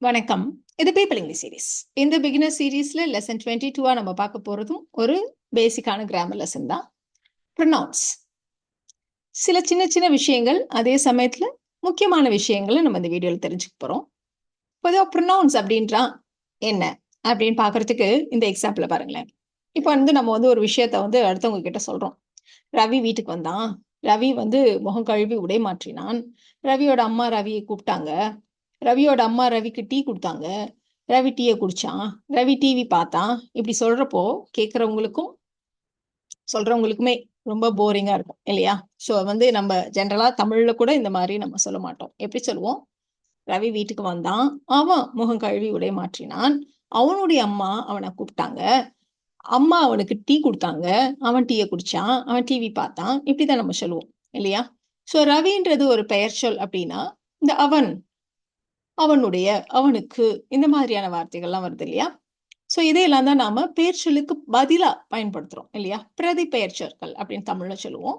வணக்கம். இது people English series. இந்த பிகினர் சீரீஸ்ல லெசன் 22 நம்ம பார்க்க போறதும் ஒரு பேசிக்கான கிராமர் லெசன் தான். ப்ரொனவுன்ஸ். சில சின்ன சின்ன விஷயங்கள், அதே சமயத்துல முக்கியமான விஷயங்களை நம்ம இந்த வீடியோல தெரிஞ்சுக்க போறோம். பொதுவா ப்ரொனவுன்ஸ் அப்படின்றா என்ன அப்படின்னு பார்க்கறதுக்கு இந்த எக்ஸாம்பிள பாருங்களேன். இப்போ நம்ம ஒரு விஷயத்த அடுத்தவங்க கிட்ட சொல்றோம். ரவி வீட்டுக்கு வந்தான். ரவி முகம் கழுவி உடை மாற்றினான். ரவியோட அம்மா ரவியை கூப்பிட்டாங்க. ரவியோட அம்மா ரவிக்கு டீ குடுத்தாங்க. ரவி டீய குடிச்சான். ரவி டிவி பார்த்தான். இப்படி சொல்றப்போ கேட்கிறவங்களுக்கும், சொல்றவங்களுக்குமே ரொம்ப போரிங்கா இருக்கும் இல்லையா? ஸோ நம்ம ஜெனரலா தமிழ்ல கூட இந்த மாரி நம்ம சொல்ல மாட்டோம். எப்படி சொல்லுவோம்? ரவி வீட்டுக்கு வந்தான். அவன் முகம் கழுவி உடை மாற்றினான். அவனுடைய அம்மா அவன கூப்பிட்டாங்க. அம்மா அவனுக்கு டீ குடுத்தாங்க. அவன் டீய குடிச்சான். அவன் டிவி பார்த்தான். இப்படிதான் நம்ம சொல்லுவோம் இல்லையா? ஸோ ரவின்றது ஒரு பெயர்ச்சொல் அப்படின்னா, இந்த அவன், அவனுடைய, அவனுக்கு இந்த மாதிரியான வார்த்தைகள்லாம் வருது இல்லையா? ஸோ இதையெல்லாம் தான் நாம பெயர்ச்சொல்லுக்கு பதிலா பயன்படுத்துறோம் இல்லையா? பிரதி பெயர்ச்சொற்கள் அப்படின்னு தமிழ்ல சொல்லுவோம்.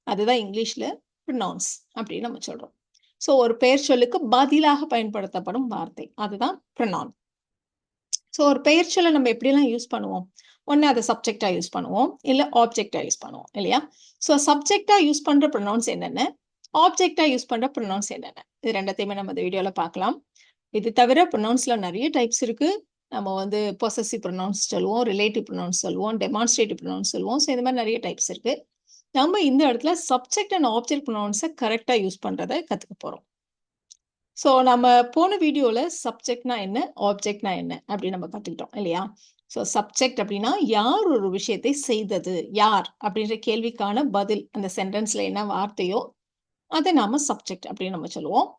அதுதான் இங்கிலீஷ்ல ப்ரொனவுன்ஸ் அப்படின்னு நம்ம சொல்றோம். ஸோ ஒரு பெயர்ச்சொல்லுக்கு பதிலாக பயன்படுத்தப்படும் வார்த்தை. அதுதான் ப்ரொனவுன். ஸோ ஒரு பெயர்ச்சொல்லை நம்ம எப்படிலாம் யூஸ் பண்ணுவோம்? ஒண்ணு அதை சப்ஜெக்டா யூஸ் பண்ணுவோம், இல்ல ஆப்ஜெக்டா யூஸ் பண்ணுவோம் இல்லையா? ஸோ சப்ஜெக்டா யூஸ் பண்ற ப்ரொனவுன்ஸ் என்னென்ன? ஆப்ஜெக்டா யூஸ் பண்ற ப்ரொனவுன்ஸ் என்னென்ன? இது 2த்தையுமே நம்ம இந்த வீடியோல பார்க்கலாம். இது தவிர ப்ரொனவுன்ஸ்ல நிறைய டைப்ஸ் இருக்கு. நம்ம பொசசிவ் ப்ரொனவுன்ஸ் சொல்லுவோம், ரிலேட்டிவ் ப்ரொனவுன்ஸ் சொல்லுவோம், டெமான்ஸ்ட்ரேட்டிவ் ப்ரொனவுன்ஸ் சொல்லுவோம். ஸோ இந்த மாதிரி நிறைய டைப்ஸ் இருக்கு. நம்ம இந்த இடத்துல சப்ஜெக்ட் அண்ட் ஆப்ஜெக்ட் ப்ரொனவுன்ஸை கரெக்டா யூஸ் பண்றதை கத்துக்க போறோம். ஸோ நம்ம போன வீடியோல சப்ஜெக்ட்னா என்ன, ஆப்ஜெக்ட்னா என்ன அப்படின்னு நம்ம கத்துக்கிட்டோம் இல்லையா? ஸோ சப்ஜெக்ட் அப்படின்னா யார் ஒரு விஷயத்தை செய்தது, யார் அப்படின்ற கேள்விக்கான பதில், அந்த சென்டென்ஸ்ல என்ன வார்த்தையோ அதை நாம சப்ஜெக்ட் அப்படின்னு நம்ம சொல்லுவோம்.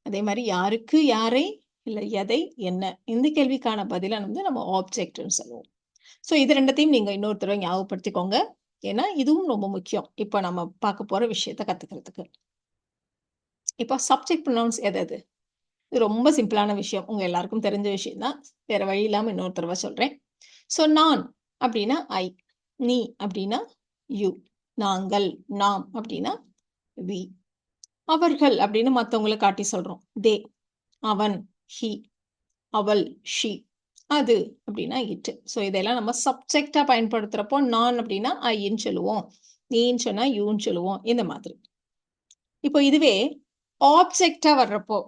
அதே மாதிரி யாருக்கு, யாரை, இல்ல எதை, என்ன, இந்த கேள்விக்கான பதிலை நம்ம ஆப்ஜெக்ட்னு சொல்லுவோம். ஸோ இது 2த்தையும் நீங்க இன்னொரு தடவை ஞாபகப்படுத்திக்கோங்க. ஏன்னா இதுவும் ரொம்ப முக்கியம் இப்போ நம்ம பார்க்க போற விஷயத்த கத்துக்கிறதுக்கு. இப்போ சப்ஜெக்ட் ப்ரொனவுன்ஸ் எது? இது ரொம்ப சிம்பிளான விஷயம். உங்க எல்லாருக்கும் தெரிஞ்ச விஷயம் தான். வேற வழி இல்லாம இன்னொரு தடவை சொல்றேன். ஸோ நான் அப்படின்னா ஐ, நீ அப்படின்னா யூ, நாங்கள், நாம் அப்படின்னா வி, அவர்கள் அப்படின்னு மத்தவங்களை காட்டி சொல்றோம். தே, அவன், ஹி, அவள், ஷி, அது அப்படின்னா இட். ஸோ இதெல்லாம் நம்ம சப்ஜெக்டா பயன்படுத்துறப்போ நான் அப்படின்னா ஐன்னு சொல்லுவோம், நீன்னு சொன்னா யூன்னு சொல்லுவோம், இந்த மாதிரி. இப்போ இதுவே ஆப்ஜெக்டா வர்றப்போ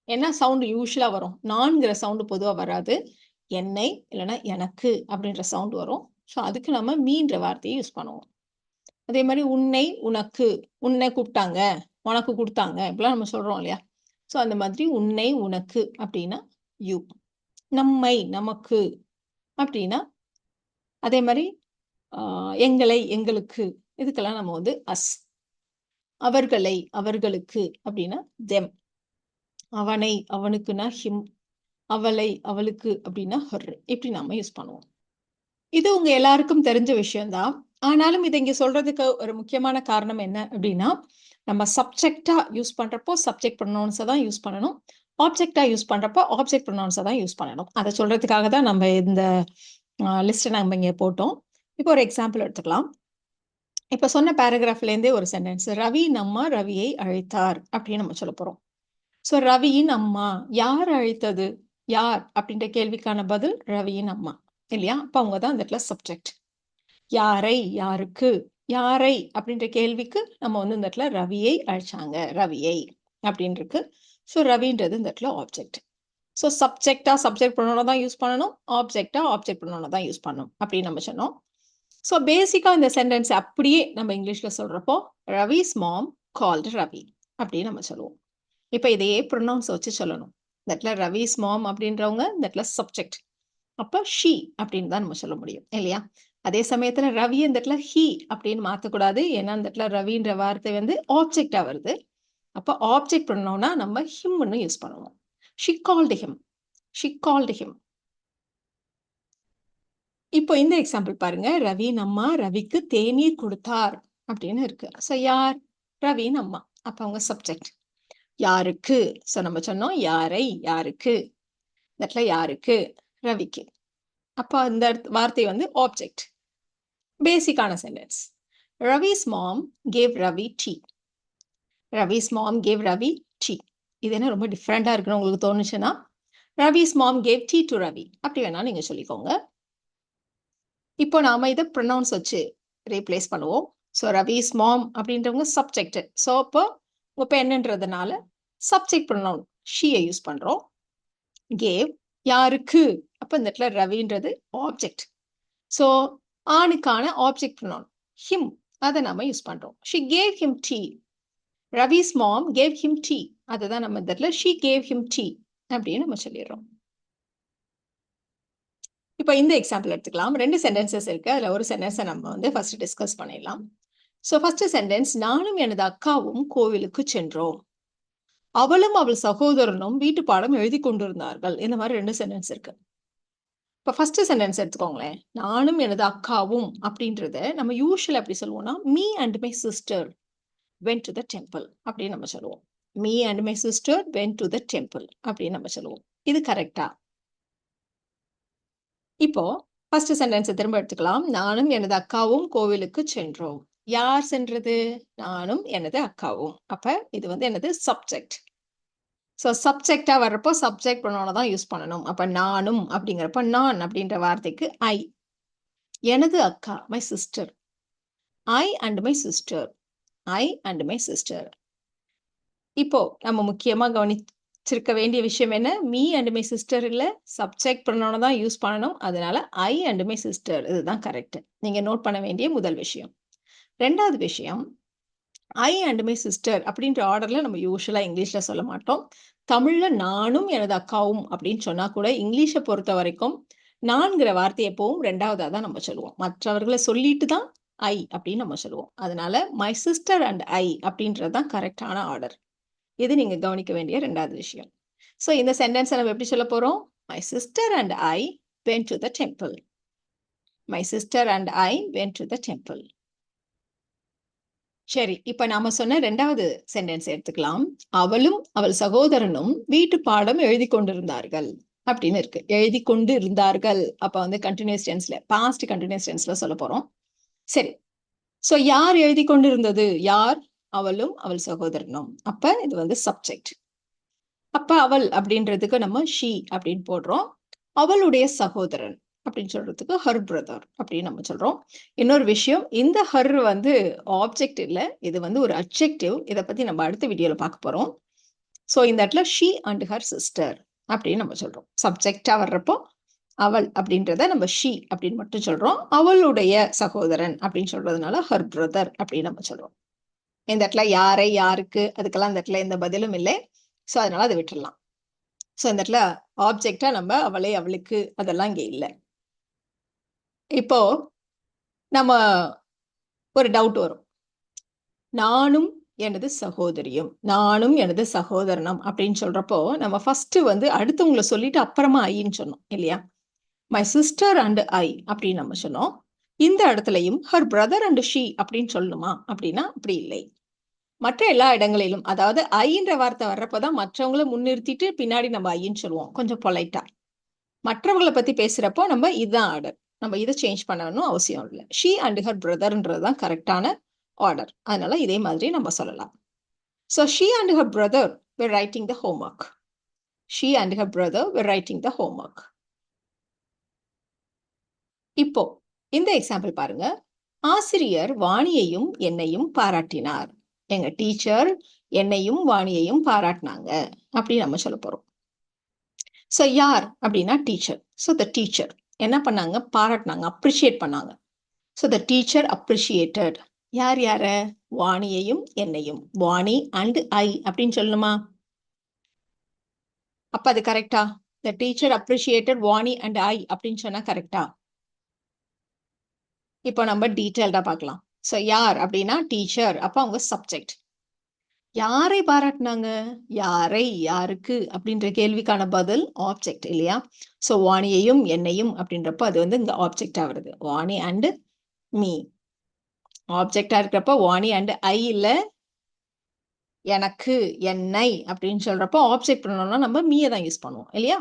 என்ன சவுண்ட் யூஸ்வலா வரும்? நான்கிற சவுண்ட் பொதுவா வராது. என்னை இல்லைன்னா எனக்கு அப்படின்ற சவுண்ட் வரும். ஸோ அதுக்கு நம்ம மீன்ற வார்த்தையை யூஸ் பண்ணுவோம். அதே மாதிரி உன்னை, உனக்கு, உன்னை கூப்பிட்டாங்க, உனக்கு கொடுத்தாங்க, இப்படிலாம் நம்ம சொல்றோம் இல்லையா? ஸோ அந்த மாதிரி உன்னை, உனக்கு அப்படின்னா யூ. நம்மை, நமக்கு அப்படின்னா அதே மாதிரி எங்களை, எங்களுக்கு, இதுக்கெல்லாம் நம்ம அஸ். அவர்களை, அவர்களுக்கு அப்படின்னா தெம். அவனை, அவனுக்குன்னா ஹிம். அவளை, அவளுக்கு அப்படின்னா ஹர். இப்படி நம்ம யூஸ் பண்ணுவோம். இது உங்க எல்லாருக்கும் தெரிஞ்ச விஷயம்தான். ஆனாலும் இதை இங்க சொல்றதுக்கு ஒரு முக்கியமான காரணம் என்ன அப்படின்னா, நம்ம சப்ஜெக்டா யூஸ் பண்றப்போ சப்ஜெக்ட் ப்ரொனவுன்ஸை தான் யூஸ் பண்ணணும். ஆப்ஜெக்டா யூஸ் பண்றப்போ ஆப்ஜெக்ட் ப்ரொனவுன்ஸை தான் யூஸ் பண்ணணும். அதை சொல்றதுக்காக தான் நம்ம இந்த லிஸ்ட்டை நம்ம இங்கே போட்டோம். இப்போ ஒரு எக்ஸாம்பிள் எடுத்துக்கலாம். இப்போ சொன்ன பேராகிராஃப்லேருந்தே ஒரு சென்டென்ஸ், ரவியின் அம்மா ரவியை அழைத்தார் அப்படின்னு நம்ம சொல்ல போறோம். ஸோ ரவியின் அம்மா, யார் அழைத்தது, யார் அப்படின்ற கேள்விக்கான பதில் ரவியின் அம்மா இல்லையா? அப்போ அவங்க தான் அந்த இடத்துல சப்ஜெக்ட். யாரை, யாருக்கு, யாரை அப்படின்ற கேள்விக்கு நம்ம இந்த இடத்துல ரவியை அழைச்சாங்க, ரவியை அப்படின்னு இருக்கு. ஸோ ரவின்றது இந்த இடத்துல ஆப்ஜெக்ட். ஸோ சப்ஜெக்டா சப்ஜெக்ட் ப்ரொனவுனை தான் யூஸ் பண்ணணும், ஆப்ஜெக்டா ஆப்ஜெக்ட் ப்ரொனவுனை தான் யூஸ் பண்ணணும் அப்படின்னு நம்ம சொன்னோம். ஸோ பேசிக்கா இந்த சென்டென்ஸ் அப்படியே நம்ம இங்கிலீஷ்ல சொல்றப்போ ரவிஸ் மாம் கால்டு ரவி அப்படின்னு நம்ம சொல்லுவோம். இப்போ இதையே ப்ரொனவுன்ஸ் வச்சு சொல்லணும். இந்த இடத்துல ரவிஸ் மாம் அப்படின்றவங்க இந்த இடத்துல சப்ஜெக்ட். அப்போ ஷி அப்படின்னு தான் நம்ம சொல்ல முடியும் இல்லையா? அதே சமயத்துல ரவி இந்த இடத்துல ஹி அப்படின்னு மாற்றக்கூடாது. ஏன்னா இந்த இடத்துல ரவின்ற வார்த்தை ஆப்ஜெக்டா வருது. அப்போ ஆப்ஜெக்ட் ப்ரொனவுனா நம்ம ஹிம்னு யூஸ் பண்ணுவோம். She called him, she called him. இப்போ இந்த எக்ஸாம்பிள் பாருங்க. ரவியின் அம்மா ரவிக்கு தேநீர் கொடுத்தார் அப்படின்னு இருக்கு. ஸோ யார்? ரவியின் அம்மா. அப்போ அவங்க சப்ஜெக்ட். யாருக்கு? ஸோ நம்ம சொன்னோம் யாரை, யாருக்கு, இந்த இடத்துல யாருக்கு, ரவிக்கு. அப்போ இந்த வார்த்தை ஆப்ஜெக்ட். பேசிக்கான sentence. Ravi's mom cave Ravi tea. Ravi's mom cave Ravi tea. இது என்ன ரொம்ப டிஃப்ரெண்டா இருக்குன்னு உங்களுக்கு தோணுச்சுன்னா, Ravi's mom gave tea to Ravi. அப்படி வேணா நீங்க சொல்லிக்கோங்க. இப்போ நாம இதை ப்ரொனவுன்ஸ் வச்சு ரீப்ளேஸ் பண்ணுவோம். ஸோ ரவிஸ் மாம் அப்படின்றவங்க சப்ஜெக்ட். ஸோ இப்போ உங்க பெண்ணுன்றதுனால சப்ஜெக்ட் ப்ரொனவுன் ஷீயை யூஸ் பண்றோம். கேவ் யாருக்கு, அப்போ இந்த இடத்துல ரவின்றது ஆப்ஜெக்ட். ஸோ ஆணுக்கான ஆப்ஜெக்ட் ப்ரொனவுன் ஹிம், அதை நம்ம யூஸ் பண்றோம். She gave him tea. Ravi's mom gave him tea. அதுதான் நம்ம இந்த இடத்துல ஷி கேவ் ஹிம் டீ அப்படின்னு நம்ம சொல்லிடுறோம். இப்போ இந்த எக்ஸாம்பிள் எடுத்துக்கலாம். 2 சென்டென்சஸ் இருக்கு. அதில் ஒரு சென்டென்ஸை நம்ம வந்து ஃபர்ஸ்ட் டிஸ்கஸ் பண்ணிடலாம். ஸோ ஃபர்ஸ்ட் சென்டென்ஸ், நானும் எனது அக்காவும் கோவிலுக்கு சென்றோம். அவளும் அவள் சகோதரனும் வீட்டு பாடம் எழுதி கொண்டிருந்தார்கள். இந்த மாதிரி 2 சென்டென்ஸ் இருக்கு. இப்போ ஃபர்ஸ்ட் சென்டென்ஸ் எடுத்துக்கோங்களேன். நானும் எனது அக்காவும் அப்படின்றத நம்ம யூஷுவல் எப்படி சொல்லுவோம்னா, me and my sister went to the temple அப்படின்னு நம்ம சொல்லுவோம். Me and my sister went to the temple அப்படின்னு நம்ம சொல்லுவோம். இது கரெக்டா? இப்போ ஃபர்ஸ்ட் சென்டென்ஸை திரும்ப எடுத்துக்கலாம். நானும் எனது அக்காவும் கோவிலுக்கு சென்றோம். யார் சென்றது? நானும் எனது அக்காவும். அப்ப இது வந்து எனது சப்ஜெக்ட். ஸோ சப்ஜெக்டா வர்றப்போ சப்ஜெக்ட் ப்ரொனவுனை தான் யூஸ் பண்ணணும். அப்ப நானும் அப்படிங்கிறப்ப நான் அப்படின்ற வார்த்தைக்கு ஐ. எனது அக்கா my sister. I and my sister. I and my sister. இப்போ நம்ம முக்கியமா கவனிச்சிருக்க வேண்டிய விஷயம் என்ன? மீ அண்ட் மை சிஸ்டர் இல்ல, சப்ஜெக்ட் ப்ரொனவுனை தான் யூஸ் பண்ணணும். அதனால ஐ அண்ட் மை சிஸ்டர், இதுதான் கரெக்ட். நீங்க நோட் பண்ண வேண்டிய முதல் விஷயம். 2வது விஷயம், ஐ அண்ட் மை சிஸ்டர் அப்படின்ற ஆர்டர்ல நம்ம யூஸ்வலா இங்கிலீஷ்ல சொல்ல மாட்டோம். தமிழ்ல நானும் எனது அக்காவும் அப்படின்னு சொன்னா கூட இங்கிலீஷை பொறுத்த வரைக்கும் நான்கிற வார்த்தை எப்பவும் 2வதா தான் நம்ம சொல்லுவோம். மற்றவர்களை சொல்லிட்டு தான் ஐ அப்படின்னு நம்ம சொல்லுவோம். அதனால மை சிஸ்டர் அண்ட் ஐ அப்படின்றது தான் கரெக்டான ஆர்டர். இது நீங்க கவனிக்க வேண்டிய 2வது விஷயம். ஸோ இந்த சென்டென்ஸை நம்ம எப்படி சொல்ல போறோம்? My sister and I went to the temple. My sister and I went to the temple. சரி, இப்ப நாம சொன்ன 2வது சென்டென்ஸ் எடுத்துக்கலாம். அவளும் அவள் சகோதரனும் வீட்டு பாடம் எழுதி கொண்டிருந்தார்கள் அப்படின்னு இருக்கு. எழுதி கொண்டு இருந்தார்கள். அப்ப வந்து கண்டினியூஸ் டென்ஸ்ல, பாஸ்ட் கண்டினியூஸ் டென்ஸ்ல சொல்ல போறோம். சரி, சோ யார் எழுதி கொண்டிருந்தது? யார்? அவளும் அவள் சகோதரனும். அப்ப இது வந்து சப்ஜெக்ட். அப்ப அவள் அப்படின்றதுக்கு நம்ம ஷீ அப்படின்னு போடுறோம். அவளுடைய சகோதரன் அப்படின்னு சொல்றதுக்கு ஹர் பிரதர் அப்படின்னு நம்ம சொல்றோம். இன்னொரு விஷயம், இந்த ஹர் வந்து ஆப்ஜெக்ட் இல்ல, இது வந்து ஒரு அட்ஜெக்டிவ். இதை பத்தி நம்ம அடுத்த வீடியோல பார்க்க போறோம். ஸோ இந்த இடத்துல ஷீ அண்ட் ஹர் சிஸ்டர் அப்படின்னு நம்ம சொல்றோம். சப்ஜெக்டா வர்றப்போ அவள் அப்படின்றத நம்ம ஷீ அப்படின்னு மட்டும் சொல்றோம். அவளுடைய சகோதரன் அப்படின்னு சொல்றதுனால ஹர் பிரதர் அப்படின்னு நம்ம சொல்றோம். இந்த இடத்துல யாரை, யாருக்கு, அதுக்கெல்லாம் இந்த இடத்துல எந்த பதிலும் இல்லை. ஸோ அதனால அதை விட்டுடலாம். ஸோ இந்த இடத்துல ஆப்ஜெக்டா நம்ம அவளை, அவளுக்கு, அதெல்லாம் இங்கே இல்லை. இப்போ நம்ம ஒரு டவுட் வரும். நானும் எனது சகோதரியும், நானும் எனது சகோதரனும் அப்படின்னு சொல்றப்போ நம்ம ஃபர்ஸ்ட் வந்து அடுத்தவங்களை சொல்லிட்டு அப்புறமா ஐன்னு சொன்னோம் இல்லையா? மை சிஸ்டர் அண்ட் ஐ அப்படின்னு நம்ம சொன்னோம். இந்த இடத்துலையும் ஹர் பிரதர் அண்ட் ஷீ அப்படின்னு சொல்லணுமா அப்படின்னா அப்படி இல்லை. மற்ற எல்லா இடங்களிலும், அதாவது ஐன்ற வார்த்தை வர்றப்பதான் மற்றவங்களை முன்னிறுத்திட்டு பின்னாடி நம்ம ஐன்னு சொல்லுவோம், கொஞ்சம் பொலைட்டா. மற்றவங்களை பத்தி பேசுறப்போ நம்ம இதுதான் ஆர்டர். நம்ம இதை சேஞ்ச் பண்ணணும் அவசியம் இல்லை. ஷீ அண்ட் ஹர் பிரதர்ன்றது தான் கரெக்டான ஆர்டர். அதனால இதே மாதிரி நம்ம சொல்லலாம். So she and her brother were writing the homework. She and her brother were writing the homework. இப்போ இந்த எக்ஸாம்பிள் பாருங்க. ஆசிரியர் வாணியையும் என்னையும் பாராட்டினார். எங்க டீச்சர் என்னையும் வாணியையும் பாராட்டினாங்க அப்படி நம்ம சொல்ல போறோம். ஸோ யார் அப்படின்னா டீச்சர். ஸோ த டீச்சர் என்ன பண்ணாங்க? பாராட்டினாங்க, அப்ரிஷியேட் பண்ணாங்க. So the teacher appreciated. யார் யார? வாணியையும் என்னையும். வாணி அண்ட் ஐ அப்படின்னு சொல்லணுமா? அப்ப அது கரெக்டா? The teacher appreciated Vani and I அப்படின்னு சொன்னா கரெக்டா? இப்போ நம்ம டீட்டெயில்டா பார்க்கலாம். ஸோ யார் அப்படின்னா டீச்சர். அப்ப அவங்க சப்ஜெக்ட். யாரை பாராட்டினாங்க? யாரை, யாருக்கு அப்படின்ற கேள்விக்கான பதில் ஆப்ஜெக்ட் இல்லையா? ஸோ வாணியையும் என்னையும் அப்படின்றப்போ அது வந்து இங்க ஆப்ஜெக்டா வருது. Vani and me. ஆப்ஜெக்டா இருக்கிறப்ப வாணி அண்ட் ஐ இல்ல, எனக்கு, என்னை அப்படின்னு சொல்றப்போ ஆப்ஜெக்ட் பண்ணணும்னா நம்ம மீயை தான் யூஸ் பண்ணுவோம் இல்லையா?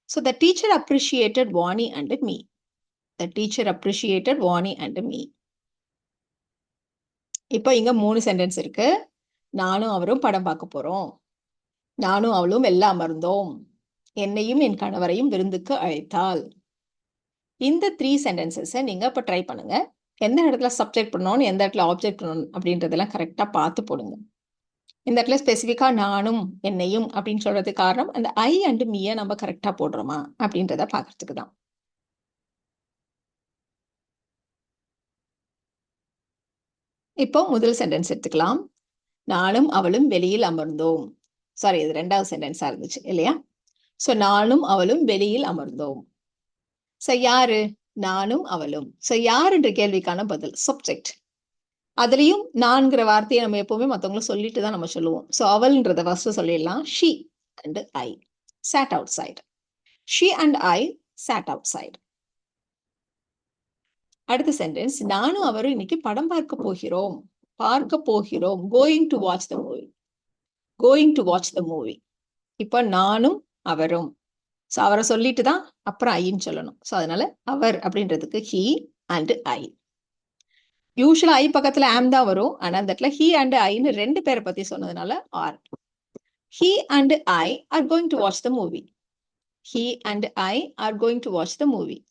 So the teacher appreciated Vani and me. The teacher appreciated Vani and me. இப்போ இங்க 3 சென்டென்ஸ் இருக்கு. நானும் அவரும் படம் பார்க்க போறோம். நானும் அவளும் எல்லாம் அமர்ந்தோம். என்னையும் என் கணவரையும் விருந்துக்கு அழைத்தாள். இந்த 3 சென்டென்சஸை நீங்க இப்ப ட்ரை பண்ணுங்க. எந்த இடத்துல சப்ஜெக்ட் பண்ணணும், எந்த இடத்துல ஆப்ஜெக்ட் பண்ணணும் அப்படின்றதெல்லாம் கரெக்டா பார்த்து போடுங்க. இந்த இடத்துல ஸ்பெசிஃபிக்கா நானும் என்னையும் அப்படின்னு சொல்றதுக்கு காரணம் அந்த ஐ அண்ட் மீயை நம்ம கரெக்டா போடுறோமா அப்படின்றத பார்க்கறதுக்கு தான். இப்போ முதல் சென்டென்ஸ் எடுத்துக்கலாம். நானும் அவளும் வெளியில் அமர்ந்தோம். சாரி, இது 2வது சென்டென்ஸா இருந்துச்சு இல்லையா? சோ நானும் அவளும் வெளியில் அமர்ந்தோம். சோ யாரு? நானும் அவளும். சோ யாருன்ற கேள்விக்கான பதில் சப்ஜெக்ட். அதுலயும் நான்கிற வார்த்தையை நம்ம எப்பவுமே மத்தவங்கள சொல்லிட்டு தான் நம்ம சொல்லுவோம். சோ அவள்ன்றத ஃபர்ஸ்ட் சொல்லிடலாம். she and I sat outside. she and I sat outside. அடுத்த சென்டென்ஸ், நானும் அவரும் இன்னைக்கு படம் பார்க்க போகிறோம். going to watch the movie. going to watch the movie. இப்ப நானும் அவரும். சோ அவரை சொல்லிட்டு தான் அப்புறம் ஐன்னு சொல்லணும். சோ அதனால அவர் அப்படின்றதுக்கு he and I. யூசுவலா ஐ பக்கத்துல am தான் வரும். ஆனா அந்த இடத்துல he and Iன்னு 2 பேரை பத்தி சொன்னதுனால are. he and I are going to watch the movie. he and I are going to watch the movie.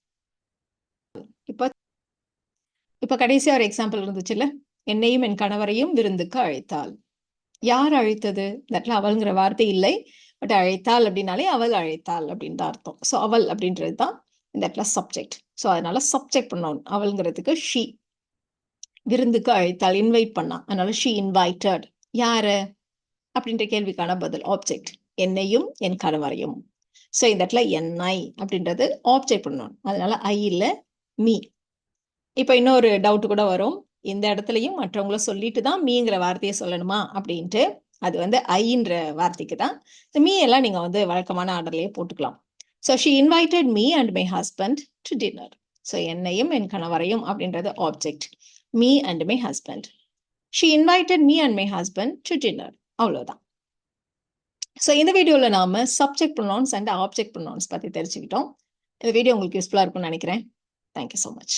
இப்ப கடைசியா ஒரு எக்ஸாம்பிள் இருந்துச்சுல்ல, என்னையும் என் கணவரையும் விருந்துக்கு அழைத்தாள். யார் அழைத்தது? இந்த இடத்துல அவள்ங்கிற வார்த்தை இல்லை. பட் அழைத்தாள் அப்படின்னாலே அவள் அழைத்தாள் அப்படின்னு தான் அர்த்தம். சோ அவள் அப்படின்றது தான் இந்த இடத்துல சப்ஜெக்ட். சோ அதனால சப்ஜெக்ட் பண்ணணும். அவள்ங்கிறதுக்கு she. விருந்துக்கு அழைத்தாள், இன்வைட் பண்ணா, அதனால she invited. யாரு அப்படின்ற கேள்விக்கான பதில் ஆப்ஜெக்ட். என்னையும் என் கணவரையும். சோ இந்த இடத்துல என்னை அப்படின்றது ஆப்ஜெக்ட் பண்ணணும். அதனால ஐ இல்ல மீ. இப்ப இன்னொரு டவுட் கூட வரும். இந்த இடத்துலயும் மற்றவங்கள சொல்லிட்டு தான் மீங்கிற வார்த்தையை சொல்லணுமா அப்படின்ட்டு. அது வந்து ஐன்ற வார்த்தைக்கு தான். மீ எல்லாம் நீங்க வந்து வழக்கமான ஆர்டர்லயே போட்டுக்கலாம். So she invited me and my husband to dinner. So என்னையும் என் கணவரையும் அப்படின்றது object. me and my husband. She invited me and my husband to dinner. அவ்வளவுதான். ஸோ இந்த வீடியோல நாம subject pronounce and object pronounce பத்தி தெரிஞ்சுக்கிட்டோம். இந்த வீடியோ உங்களுக்கு யூஸ்ஃபுல்லா இருக்கும்னு நினைக்கிறேன். Thank you so much.